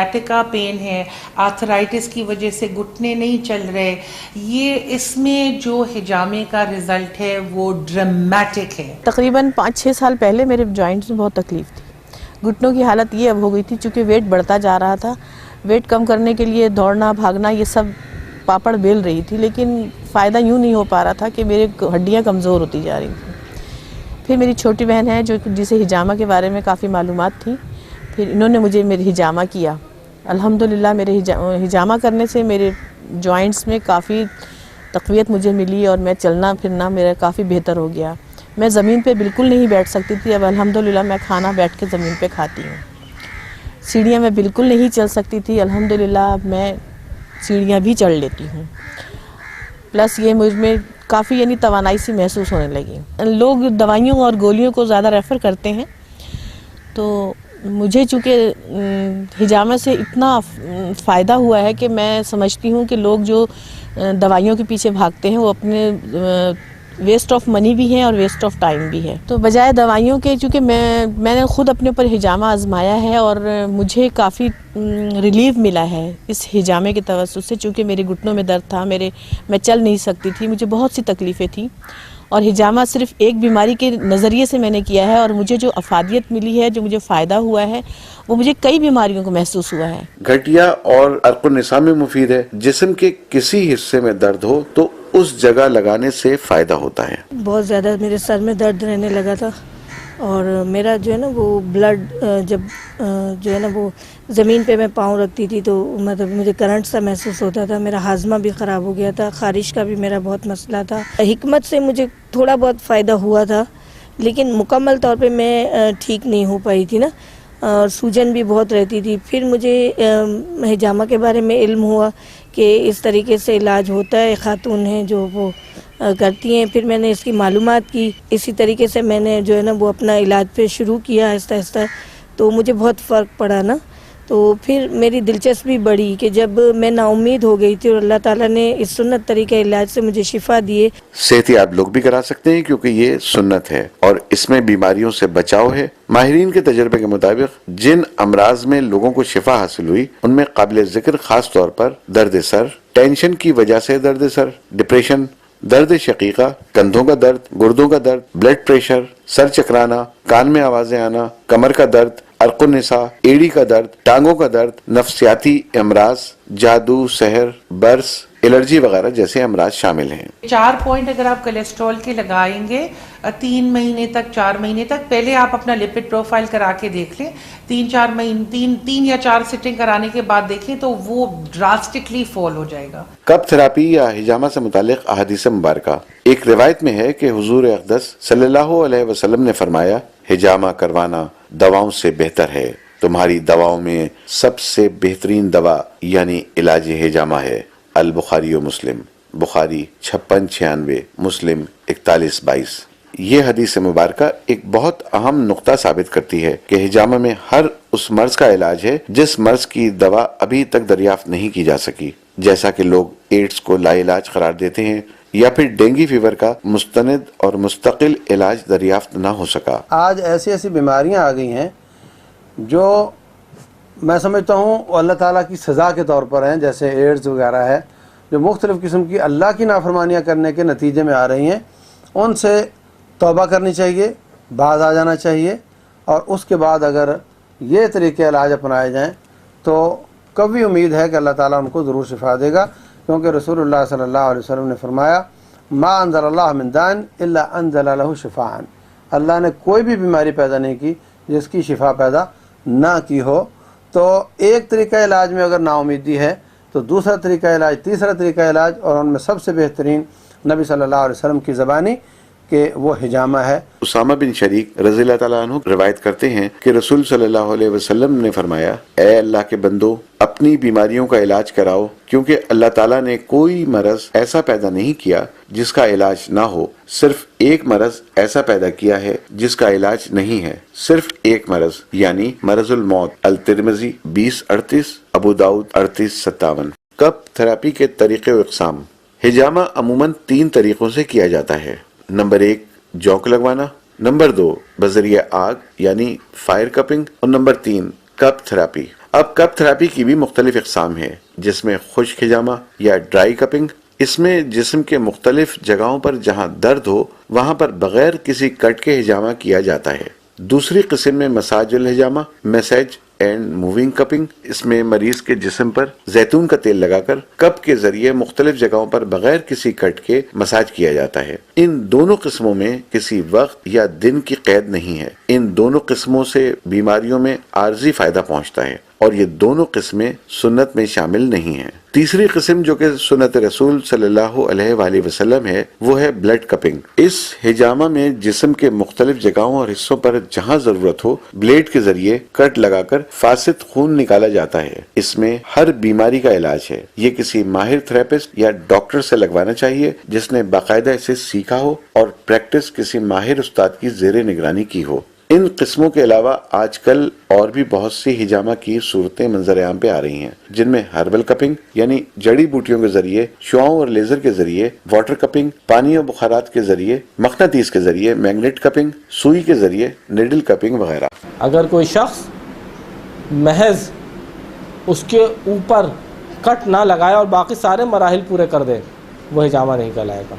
ایٹکا pain ہے، arthritis کی وجہ سے گھٹنے نہیں چل رہے، یہ اس میں جو حجامے کا رزلٹ ہے وہ ڈرامیٹک ہے۔ تقریباً 5-6 سال پہلے میرے جوائنٹس میں بہت تکلیف تھی، گھٹنوں کی حالت یہ اب ہو گئی تھی چونکہ ویٹ بڑھتا جا رہا تھا، ویٹ کم کرنے کے لیے دوڑنا بھاگنا یہ سب پاپڑ بیل رہی تھی، لیکن فائدہ یوں نہیں ہو پا رہا تھا کہ میرے ہڈیاں کمزور ہوتی جا رہی تھیں۔ پھر میری چھوٹی بہن ہے جسے حجامہ کے بارے میں کافی معلومات تھی، پھر انہوں نے مجھے میری حجامہ کیا۔ الحمدللہ میرے حجامہ کرنے سے میرے جوائنٹس میں کافی تقویت مجھے ملی اور میں چلنا پھرنا میرا کافی بہتر ہو گیا۔ میں زمین پہ بالکل نہیں بیٹھ سکتی تھی، اب الحمدللہ میں کھانا بیٹھ کے زمین پہ کھاتی ہوں۔ سیڑھیاں میں بالکل نہیں چل سکتی تھی، الحمدللہ اب میں سیڑھیاں بھی چڑھ لیتی ہوں۔ پلس یہ مجھ میں کافی توانائی سی محسوس ہونے لگی۔ لوگ دوائیوں اور گولیوں کو زیادہ ریفر کرتے ہیں، تو مجھے چونکہ حجامہ سے اتنا فائدہ ہوا ہے کہ میں سمجھتی ہوں کہ لوگ جو دوائیوں کے پیچھے بھاگتے ہیں وہ اپنے ویسٹ آف منی بھی ہیں اور ویسٹ آف ٹائم بھی ہے۔ تو بجائے دوائیوں کے، چونکہ میں نے خود اپنے اوپر حجامہ آزمایا ہے اور مجھے کافی ریلیف ملا ہے اس حجامے کے توسط سے، چونکہ میرے گھٹنوں میں درد تھا، میں چل نہیں سکتی تھی، مجھے بہت سی تکلیفیں تھیں، اور حجامہ صرف ایک بیماری کے نظریے سے میں نے کیا ہے، اور مجھے جو افادیت ملی ہے، جو مجھے فائدہ ہوا ہے، وہ مجھے کئی بیماریوں کو محسوس ہوا ہے۔ گھٹیا اور عرق النساء میں مفید ہے۔ جسم کے کسی حصے میں درد ہو تو اس جگہ لگانے سے فائدہ ہوتا ہے۔ بہت زیادہ میرے سر میں درد رہنے لگا تھا، اور میرا جو ہے نا وہ بلڈ جب جو ہے نا وہ زمین پہ میں پاؤں رکھتی تھی تو مطلب مجھے کرنٹ سا محسوس ہوتا تھا، میرا ہاضمہ بھی خراب ہو گیا تھا، خارش کا بھی میرا بہت مسئلہ تھا۔ حکمت سے مجھے تھوڑا بہت فائدہ ہوا تھا، لیکن مکمل طور پہ میں ٹھیک نہیں ہو پائی تھی نا، اور سوجن بھی بہت رہتی تھی۔ پھر مجھے حجامہ کے بارے میں علم ہوا کہ اس طریقے سے علاج ہوتا ہے، خاتون ہیں جو وہ کرتی ہیں۔ پھر میں نے اس کی معلومات کی، اسی طریقے سے میں نے جو ہے نا وہ اپنا علاج پہ شروع کیا آہستہ آہستہ، تو مجھے بہت فرق پڑا نا۔ تو پھر میری دلچسپی بڑھی کہ جب میں نا امید ہو گئی تھی اور اللہ تعالیٰ نے اس سنت طریقہ علاج سے مجھے شفا دیے۔ صحت یاب لوگ بھی کرا سکتے ہیں کیونکہ یہ سنت ہے اور اس میں بیماریوں سے بچاؤ ہے۔ ماہرین کے تجربے کے مطابق جن امراض میں لوگوں کو شفا حاصل ہوئی ان میں قابل ذکر خاص طور پر درد سر، ٹینشن کی وجہ سے درد سر، ڈپریشن، درد شقیقہ، کندھوں کا درد، گردوں کا درد، بلڈ پریشر، سر چکرانا، کان میں آوازیں آنا، کمر کا درد، عرق النساء، ایڑی کا درد، ٹانگوں کا درد، نفسیاتی امراض، جادو، سحر، برس، الرجی وغیرہ جیسے امراض شامل ہیں۔ 4 پوائنٹ اگر آپ کولیسٹرول کے لگائیں گے 3 مہینے تک، 4 مہینے تک، پہلے آپ اپنا لپڈ پروفائل کرا کے دیکھ لیں، 3-4 مہینے، 3 یا 4 سٹنگ کرانے کے بعد دیکھیں تو وہ ڈراسٹکلی فال ہو جائے گا۔ کپ تھراپی یا حجامہ سے متعلق احادیث مبارکہ۔ ایک روایت میں ہے کہ حضور اقدس صلی اللہ علیہ وسلم نے فرمایا، حجامہ کروانا دواؤں سے بہتر ہے، تمہاری دواؤں میں سب سے بہترین دوا یعنی علاج حجامہ ہے۔ البخاری و مسلم، بخاری 5696، مسلم 4122۔ یہ حدیث مبارکہ ایک بہت اہم نقطہ ثابت کرتی ہے کہ حجامہ میں ہر اس مرض کا علاج ہے جس مرض کی دوا ابھی تک دریافت نہیں کی جا سکی، جیسا کہ لوگ ایڈز کو لا علاج قرار دیتے ہیں یا پھر ڈینگی فیور کا مستند اور مستقل علاج دریافت نہ ہو سکا۔ آج ایسی بیماریاں آ گئی ہیں جو میں سمجھتا ہوں اللہ تعالیٰ کی سزا کے طور پر ہیں، جیسے ایڈز وغیرہ ہے، جو مختلف قسم کی اللہ کی نافرمانیاں کرنے کے نتیجے میں آ رہی ہیں۔ ان سے توبہ کرنی چاہیے، باز آ جانا چاہیے، اور اس کے بعد اگر یہ طریقے علاج اپنائے جائیں تو کبھی امید ہے کہ اللہ تعالیٰ ان کو ضرور شفا دے گا، کیونکہ رسول اللہ صلی اللہ علیہ وسلم نے فرمایا، ما انزل اللہ من داء الا انزل له شفاء، اللہ نے کوئی بھی بیماری پیدا نہیں کی جس کی شفا پیدا نہ کی ہو۔ تو ایک طریقہ علاج میں اگر نا امیدی ہے تو دوسرا طریقہ علاج، تیسرا طریقہ علاج، اور ان میں سب سے بہترین نبی صلی اللہ علیہ وسلم کی زبانی کہ وہ حجامہ ہے۔ اسامہ بن شریک رضی اللہ تعالیٰ عنہ روایت کرتے ہیں کہ رسول صلی اللہ علیہ وسلم نے فرمایا، اے اللہ کے بندو، اپنی بیماریوں کا علاج کراؤ، کیونکہ اللہ تعالیٰ نے کوئی مرض ایسا پیدا نہیں کیا جس کا علاج نہ ہو، صرف ایک مرض ایسا پیدا کیا ہے جس کا علاج نہیں ہے، صرف ایک مرض، یعنی مرض الموت۔ الترمذی 2038، ابو داؤد 3857۔ کپ تھراپی کے طریقے و اقسام۔ حجامہ عموماً 3 طریقوں سے کیا جاتا ہے۔ نمبر 1 جوک لگوانا، نمبر 2 بذریعہ آگ یعنی فائر کپنگ، اور نمبر 3 کپ تھراپی. اب کپ تھراپی کی بھی مختلف اقسام ہیں، جس میں خشک ہجامہ یا ڈرائی کپنگ. اس میں جسم کے مختلف جگہوں پر جہاں درد ہو وہاں پر بغیر کسی کٹ کے ہجامہ کیا جاتا ہے. دوسری قسم میں مساج الہجامہ، میسج اینڈ موونگ کپنگ. اس میں مریض کے جسم پر زیتون کا تیل لگا کر کپ کے ذریعے مختلف جگہوں پر بغیر کسی کٹ کے مساج کیا جاتا ہے. ان دونوں قسموں میں کسی وقت یا دن کی قید نہیں ہے. ان دونوں قسموں سے بیماریوں میں عارضی فائدہ پہنچتا ہے اور یہ دونوں قسمیں سنت میں شامل نہیں ہیں. تیسری قسم جو کہ سنت رسول صلی اللہ علیہ وآلہ وسلم ہے وہ ہے بلڈ کپنگ. اس ہجامہ میں جسم کے مختلف جگہوں اور حصوں پر جہاں ضرورت ہو بلیڈ کے ذریعے کٹ لگا کر فاسد خون نکالا جاتا ہے. اس میں ہر بیماری کا علاج ہے. یہ کسی ماہر تھراپسٹ یا ڈاکٹر سے لگوانا چاہیے جس نے باقاعدہ اسے سیکھا ہو اور پریکٹس کسی ماہر استاد کی زیر نگرانی کی ہو. ان قسموں کے علاوہ آج کل اور بھی بہت سی ہجامہ کی صورتیں منظر عام پہ آ رہی ہیں، جن میں ہربل کپنگ یعنی جڑی بوٹیوں کے ذریعے، شعاؤں اور لیزر کے ذریعے، واٹر کپنگ پانی اور بخارات کے ذریعے، مقناطیس کے ذریعے، میگنیٹ کپنگ سوئی کے ذریعے، نیڈل کپنگ وغیرہ. اگر کوئی شخص محض اس کے اوپر کٹ نہ لگائے اور باقی سارے مراحل پورے کر دے وہ ہجامہ نہیں کہلائے گا.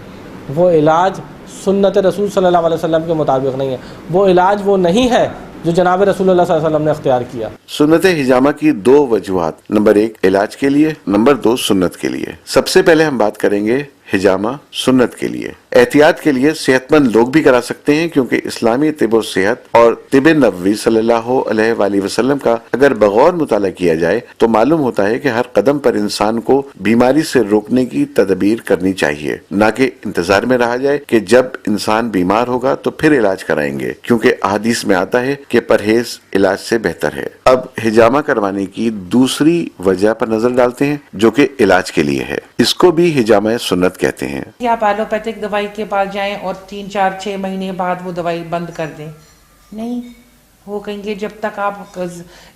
وہ علاج سنت رسول صلی اللہ علیہ وسلم کے مطابق نہیں ہے. وہ علاج وہ نہیں ہے جو جناب رسول اللہ صلی اللہ علیہ وسلم نے اختیار کیا. سنت ہجامہ کی دو وجوہات، نمبر 1 علاج کے لیے، نمبر 2 سنت کے لیے. سب سے پہلے ہم بات کریں گے ہجامہ سنت کے لیے. احتیاط کے لیے صحت مند لوگ بھی کرا سکتے ہیں، کیونکہ اسلامی طب و صحت اور طب نبوی صلی اللہ علیہ وآلہ وسلم کا اگر بغور مطالعہ کیا جائے تو معلوم ہوتا ہے کہ ہر قدم پر انسان کو بیماری سے روکنے کی تدبیر کرنی چاہیے، نہ کہ انتظار میں رہا جائے کہ جب انسان بیمار ہوگا تو پھر علاج کرائیں گے، کیونکہ احادیث میں آتا ہے کہ پرہیز علاج سے بہتر ہے. اب ہجامہ کروانے کی دوسری وجہ پر نظر ڈالتے ہیں جو کہ علاج کے لیے ہے. اس کو بھی ہجامہ سنت کہتے ہیں. آپ ایلوپیتھک دوائی کے پاس جائیں اور 3 4 6 مہینے بعد وہ دوائی بند کر دیں، نہیں. وہ کہیں گے جب تک آپ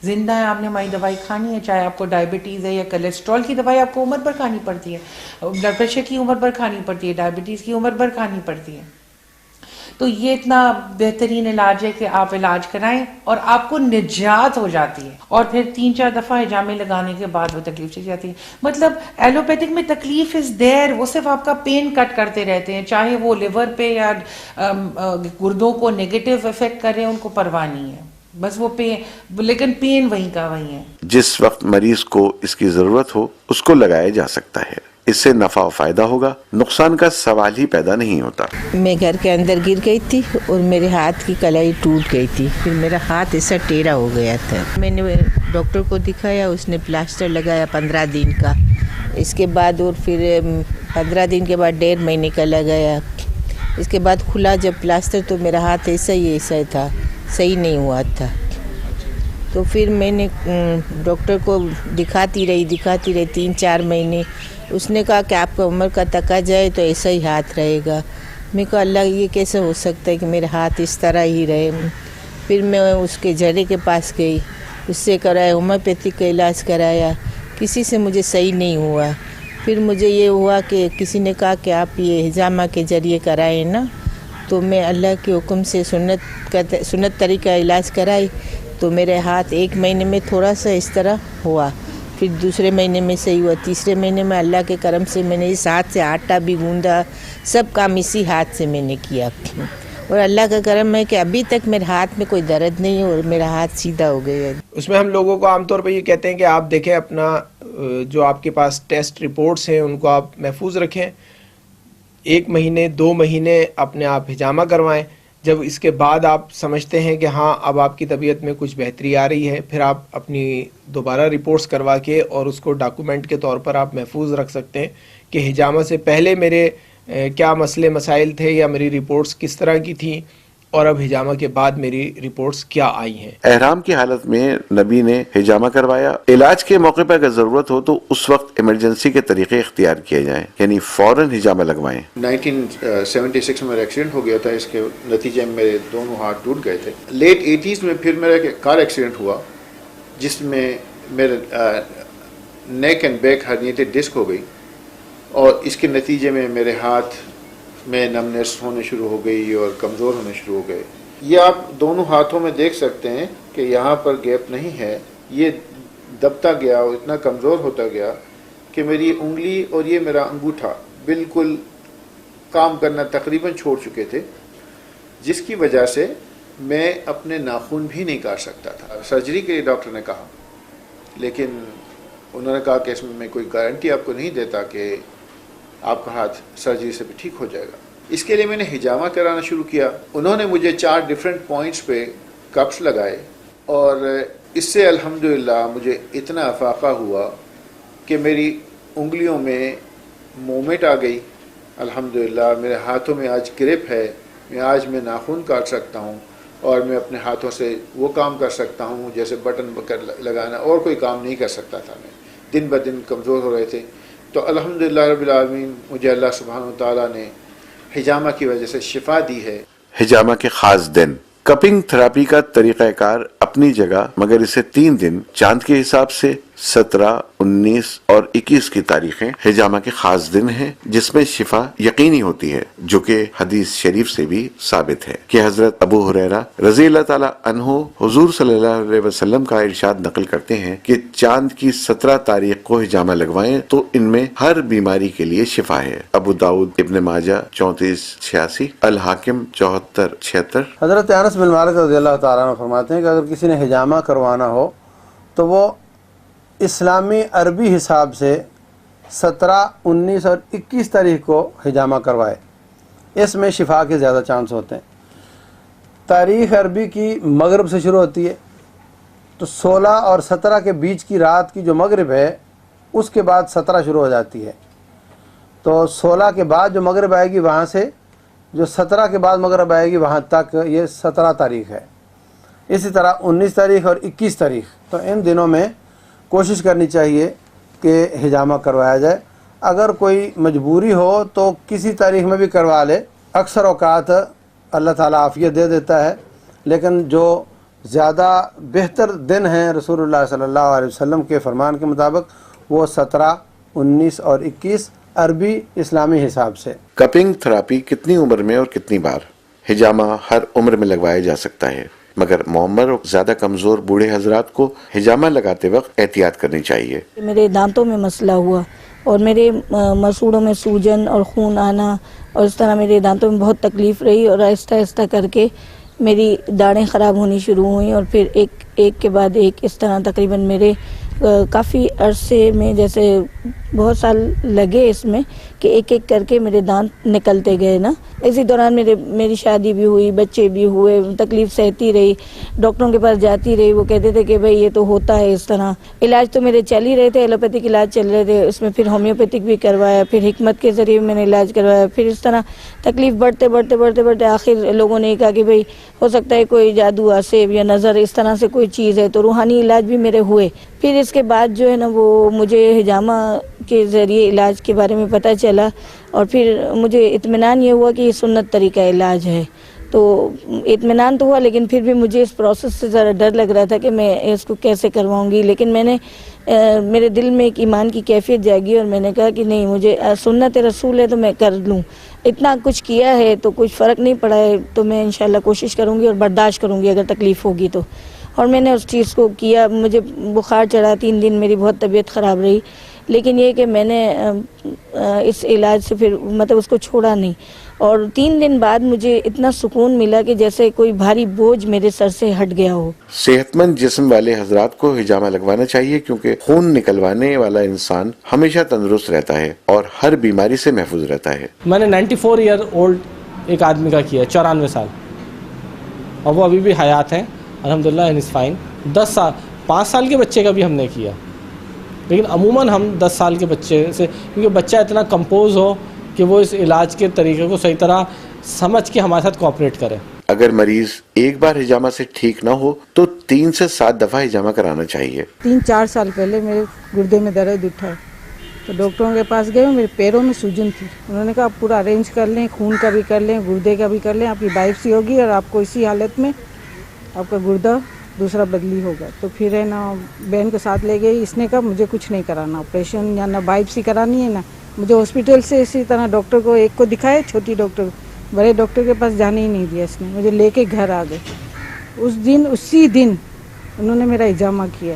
زندہ ہیں آپ نے ہماری دوائی کھانی ہے، چاہے آپ کو ڈائبٹیز ہے یا کولیسٹرول کی دوائی آپ کو عمر بھر کھانی پڑتی ہے، بلڈ پریشر کی عمر بھر کھانی پڑتی ہے، ڈائبٹیز کی عمر بھر کھانی پڑتی ہے. تو یہ اتنا بہترین علاج ہے کہ آپ علاج کرائیں اور آپ کو نجات ہو جاتی ہے. اور پھر 3 4 دفعہ ہجامے لگانے کے بعد وہ تکلیف چلی جاتی ہے. مطلب ایلوپیتھک میں تکلیف از دیر، وہ صرف آپ کا پین کٹ کرتے رہتے ہیں، چاہے وہ لیور پہ یا گردوں کو نیگیٹو افیکٹ کرے، ان کو پرواہ نہیں ہے، بس وہ پین، لیکن پین وہیں کا وہیں ہے. جس وقت مریض کو اس کی ضرورت ہو اس کو لگایا جا سکتا ہے. اس سے نفع و فائدہ ہوگا، نقصان کا سوال ہی پیدا نہیں ہوتا. میں گھر کے اندر گر گئی تھی اور میرے ہاتھ کی کلائی ٹوٹ گئی تھی، پھر میرا ہاتھ ایسا ٹیڑھا ہو گیا تھا. میں نے ڈاکٹر کو دکھایا، اس نے پلاسٹر لگایا 15 دن کا. اس کے بعد اور پھر 15 دن کے بعد 1.5 مہینے کا لگایا. اس کے بعد کھلا جب پلاسٹر تو میرا ہاتھ ایسا ہی تھا، صحیح نہیں ہوا تھا. تو پھر میں نے ڈاکٹر کو دکھاتی رہی 3 4 مہینے. اس نے کہا کہ آپ کا عمر کا تکا جائے تو ایسا ہی ہاتھ رہے گا. میں کہا اللہ یہ کیسے ہو سکتا ہے کہ میرا ہاتھ اس طرح ہی رہے. پھر میں اس کے جڑے کے پاس گئی، اس سے کرایا، ہومیوپیتھک کا علاج کرایا، کسی سے مجھے صحیح نہیں ہوا. پھر مجھے یہ ہوا کہ کسی نے کہا کہ آپ یہ ہجامہ کے ذریعے کرائیں نا، تو میں اللہ کے حکم سے سنت طریقہ علاج کرائی. تو میرے ہاتھ 1 مہینے میں تھوڑا سا اس طرح ہوا، پھر دوسرے مہینے میں صحیح ہوا، تیسرے مہینے میں اللہ کے کرم سے میں نے اس ہاتھ سے آٹا بھی گوندا، سب کام اسی ہاتھ سے میں نے کیا. اور اللہ کا کرم ہے کہ ابھی تک میرے ہاتھ میں کوئی درد نہیں ہے اور میرا ہاتھ سیدھا ہو گیا ہے. اس میں ہم لوگوں کو عام طور پہ یہ کہتے ہیں کہ آپ دیکھیں اپنا جو آپ کے پاس ٹیسٹ رپورٹس ہیں ان کو آپ محفوظ رکھیں. 1 مہینے 2 مہینے اپنے آپ ہجامہ کروائیں. جب اس کے بعد آپ سمجھتے ہیں کہ ہاں اب آپ کی طبیعت میں کچھ بہتری آ رہی ہے، پھر آپ اپنی دوبارہ رپورٹس کروا کے اور اس کو ڈاکومنٹ کے طور پر آپ محفوظ رکھ سکتے ہیں کہ ہجامہ سے پہلے میرے کیا مسئلے مسائل تھے یا میری رپورٹس کس طرح کی تھیں اور اب ہجامہ کے بعد میری رپورٹس کیا آئی ہیں. احرام کی حالت میں نبی نے ہجامہ کروایا. علاج کے موقع پر اگر ضرورت ہو تو اس وقت ایمرجنسی کے طریقے اختیار کیے جائیں، یعنی فوراً ہجامہ لگوائیں. 1976 میں میرا ایکسیڈنٹ ہو گیا تھا، اس کے نتیجے میں میرے دونوں ہاتھ ٹوٹ گئے تھے. لیٹ 80s میں پھر میرا کار ایکسیڈنٹ ہوا جس میں میرا نیک اینڈ بیک ہرنیٹڈ ڈسک ہو گئی، اور اس کے نتیجے میں میرے ہاتھ میں نمنس ہونے شروع ہو گئی اور کمزور ہونے شروع ہو گئے. یہ آپ دونوں ہاتھوں میں دیکھ سکتے ہیں کہ یہاں پر گیپ نہیں ہے، یہ دبتا گیا اور اتنا کمزور ہوتا گیا کہ میری انگلی اور یہ میرا انگوٹھا بالکل کام کرنا تقریباً چھوڑ چکے تھے، جس کی وجہ سے میں اپنے ناخن بھی نہیں کاٹ سکتا تھا. سرجری کے لیے ڈاکٹر نے کہا، لیکن انہوں نے کہا کہ اس میں کوئی گارنٹی آپ کو نہیں دیتا کہ آپ کا ہاتھ سرجری سے بھی ٹھیک ہو جائے گا. اس کے لیے میں نے ہجامہ کرانا شروع کیا. انہوں نے مجھے 4 ڈفرینٹ پوائنٹس پہ کپس لگائے اور اس سے الحمدللہ مجھے اتنا افاقہ ہوا کہ میری انگلیوں میں مومنٹ آ گئی. الحمدللہ میرے ہاتھوں میں آج گرپ ہے، آج میں ناخن کاٹ سکتا ہوں اور میں اپنے ہاتھوں سے وہ کام کر سکتا ہوں جیسے بٹن لگانا، اور کوئی کام نہیں کر سکتا تھا. میں دن بہ دن کمزور ہو رہے تھے. تو الحمدللہ رب العالمین مجھے اللہ سبحانہ وتعالیٰ نے ہجامہ کی وجہ سے شفا دی ہے. ہجامہ کے خاص دن. کپنگ تھراپی کا طریقہ کار اپنی جگہ، مگر اسے 3 دن چاند کے حساب سے 17، 19 اور 21 کی تاریخیں ہجامہ کے خاص دن ہیں جس میں شفا یقینی ہوتی ہے، جو کہ حدیث شریف سے بھی ثابت ہے کہ حضرت ابو ہریرہ رضی اللہ تعالی عنہ حضور صلی اللہ علیہ وسلم کا ارشاد نقل کرتے ہیں کہ چاند کی 17 تاریخ کو ہجامہ لگوائیں تو ان میں ہر بیماری کے لیے شفا ہے. ابو داؤد، ابن ماجہ 3486، الحاکم 7476. حضرت انس بن مالک رضی اللہ تعالیٰ عنہ فرماتے ہیں کہ اگر کسی نے ہجامہ کروانا ہو تو وہ اسلامی عربی حساب سے 17، 19 اور 21 تاریخ کو ہجامہ کروائے. اس میں شفا کے زیادہ چانس ہوتے ہیں. تاریخ عربی کی مغرب سے شروع ہوتی ہے تو 16 اور 17 کے بیچ کی رات کی جو مغرب ہے اس کے بعد 17 شروع ہو جاتی ہے. تو 16 کے بعد جو مغرب آئے گی وہاں سے جو 17 کے بعد مغرب آئے گی وہاں تک یہ 17 تاریخ ہے. اسی طرح 19 تاریخ اور 21 تاریخ، تو ان دنوں میں کوشش کرنی چاہیے کہ ہجامہ کروایا جائے. اگر کوئی مجبوری ہو تو کسی تاریخ میں بھی کروا لے. اکثر اوقات اللہ تعالیٰ عافیت دے دیتا ہے، لیکن جو زیادہ بہتر دن ہیں رسول اللہ صلی اللہ علیہ وسلم کے فرمان کے مطابق وہ 17، 19 اور 21 عربی اسلامی حساب سے. کپنگ تھراپی کتنی عمر میں اور کتنی بار؟ ہجامہ ہر عمر میں لگوایا جا سکتا ہے، مگر معمر اور زیادہ کمزور بوڑھے حضرات کو ہجامہ لگاتے وقت احتیاط کرنی چاہیے. میرے دانتوں میں مسئلہ ہوا اور میرے مسوڑوں میں سوجن اور خون آنا، اور اس طرح میرے دانتوں میں بہت تکلیف رہی، اور آہستہ آہستہ کر کے میری داڑھیں خراب ہونی شروع ہوئیں، اور پھر ایک کے بعد ایک اس طرح تقریباً میرے کافی عرصے میں، جیسے بہت سال لگے اس میں کہ ایک ایک کر کے میرے دانت نکلتے گئے نا. اسی دوران میری شادی بھی ہوئی، بچے بھی ہوئے، تکلیف سہتی رہی، ڈاکٹروں کے پاس جاتی رہی. وہ کہتے تھے کہ بھئی یہ تو ہوتا ہے اس طرح. علاج تو میرے چل ہی رہے تھے، ایلوپیتھک علاج چل رہے تھے، اس میں پھر ہومیوپیتھک بھی کروایا، پھر حکمت کے ذریعے میں نے علاج کروایا. پھر اس طرح تکلیف بڑھتے آخر لوگوں نے کہا کہ بھئی ہو سکتا ہے کوئی جادو آسیب یا نظر اس طرح سے کوئی چیز ہے، تو روحانی علاج بھی میرے ہوئے. پھر اس کے بعد جو ہے نا وہ مجھے ہجامہ کے ذریعے علاج کے بارے میں پتہ چلا، اور پھر مجھے اطمینان یہ ہوا کہ یہ سنت طریقہ علاج ہے. تو اطمینان تو ہوا، لیکن پھر بھی مجھے اس پروسیس سے ذرا ڈر لگ رہا تھا کہ میں اس کو کیسے کرواؤں گی. لیکن میں نے میرے دل میں ایک ایمان کی کیفیت جاگی، اور میں نے کہا کہ نہیں، مجھے سنت رسول ہے تو میں کر لوں. اتنا کچھ کیا ہے تو کچھ فرق نہیں پڑا ہے، تو میں انشاءاللہ کوشش کروں گی اور برداشت کروں گی اگر تکلیف ہوگی تو. اور میں نے اس چیز کو کیا. مجھے بخار چڑھا، 3 دن میری بہت طبیعت خراب رہی، لیکن یہ کہ میں نے اس علاج سے پھر مطلب اس کو چھوڑا نہیں. اور 3 دن بعد مجھے اتنا سکون ملا کہ جیسے کوئی بھاری بوجھ میرے سر سے ہٹ گیا ہو. صحت مند جسم والے حضرات کو ہجامہ لگوانا چاہیے، کیونکہ خون نکلوانے والا انسان ہمیشہ تندرست رہتا ہے اور ہر بیماری سے محفوظ رہتا ہے. میں نے 94 ایئر اولڈ ایک آدمی کا کیا، 94 سال، اور وہ ابھی بھی حیات ہیں الحمدللہ، اینڈ از فائن. 5 سال کے بچے کا بھی ہم نے کیا، لیکن عموماً ہم 10 سال کے بچے سے، کیونکہ بچہ اتنا کمپوز ہو کہ وہ اس علاج کے طریقے کو صحیح طرح سمجھ کے ہمارے ساتھ کوآپریٹ کرے. اگر مریض ایک بار ہجامہ سے ٹھیک نہ ہو تو 3 سے 7 دفعہ ہجامہ کرانا چاہیے. 3-4 سال پہلے میرے گردے میں درد اٹھا، تو ڈاکٹروں کے پاس گئے، میرے پیروں میں سوجن تھی. انہوں نے کہا آپ پورا ارینج کر لیں، خون کا بھی کر لیں، گردے کا بھی کر لیں، آپ کی بائپسی ہوگی اور آپ کو اسی حالت میں آپ کا گردہ دوسرا بدلی ہوگا. تو پھر ہے نا بہن کو ساتھ لے گئی. اس نے کہا مجھے کچھ نہیں کرانا، آپریشن یا نہ بائپسی کرانی ہے، نہ مجھے ہاسپٹل سے اسی طرح ڈاکٹر کو ایک کو دکھائے، چھوٹی ڈاکٹر، بڑے ڈاکٹر کے پاس جانے ہی نہیں دیا. اس نے مجھے لے کے گھر آ گئے. اسی دن انہوں نے میرا ہجامہ کیا.